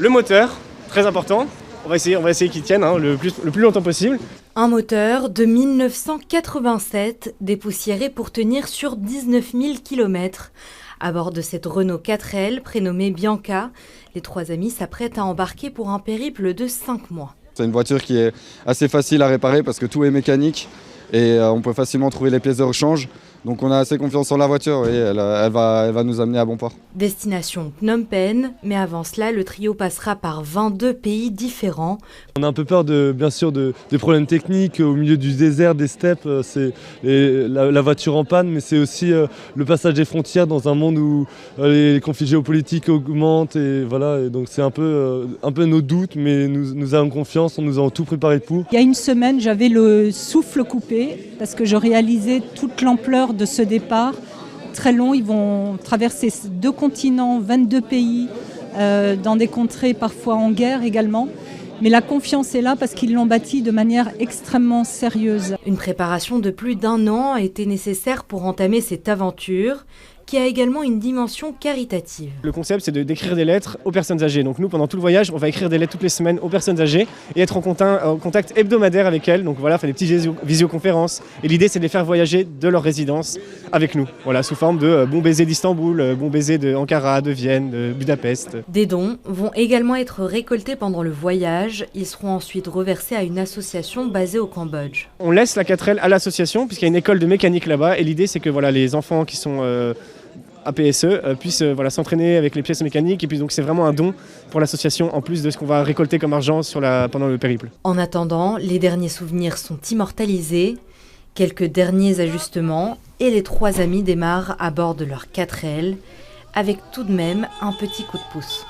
Le moteur, très important. On va essayer qu'il tienne le plus longtemps possible. Un moteur de 1987, dépoussiéré pour tenir sur 19 000 km. À bord de cette Renault 4L, prénommée Bianca, les trois amis s'apprêtent à embarquer pour un périple de 5 mois. C'est une voiture qui est assez facile à réparer parce que tout est mécanique et on peut facilement trouver les pièces de rechange. Donc on a assez confiance en la voiture et elle va nous amener à bon port. Destination Phnom Penh, mais avant cela, le trio passera par 22 pays différents. On a un peu peur bien sûr des problèmes techniques au milieu du désert, des steppes. C'est la voiture en panne, mais c'est aussi le passage des frontières dans un monde où les conflits géopolitiques augmentent. Et voilà, et donc c'est un peu nos doutes, mais nous avons confiance, on nous a tout préparé pour. Il y a une semaine, j'avais le souffle coupé parce que je réalisais toute l'ampleur de ce départ très long. Ils vont traverser 2 continents, 22 pays, dans des contrées parfois en guerre également. Mais la confiance est là parce qu'ils l'ont bâtie de manière extrêmement sérieuse. Une préparation de plus d'1 an a été nécessaire pour entamer cette aventure, qui a également une dimension caritative. Le concept, c'est d'écrire des lettres aux personnes âgées. Donc nous, pendant tout le voyage, on va écrire des lettres toutes les semaines aux personnes âgées et être en contact hebdomadaire avec elles. Donc voilà, faire des petites visioconférences. Et l'idée, c'est de les faire voyager de leur résidence avec nous. Voilà, sous forme de bons baisers d'Istanbul, bons baisers d'Ankara, de Vienne, de Budapest. Des dons vont également être récoltés pendant le voyage. Ils seront ensuite reversés à une association basée au Cambodge. On laisse la 4L à l'association puisqu'il y a une école de mécanique là-bas. Et l'idée, c'est que les enfants qui sont APSE puissent s'entraîner avec les pièces mécaniques. Et puis donc c'est vraiment un don pour l'association en plus de ce qu'on va récolter comme argent pendant le périple. En attendant, les derniers souvenirs sont immortalisés. Quelques derniers ajustements et les trois amis démarrent à bord de leur 4L avec tout de même un petit coup de pouce.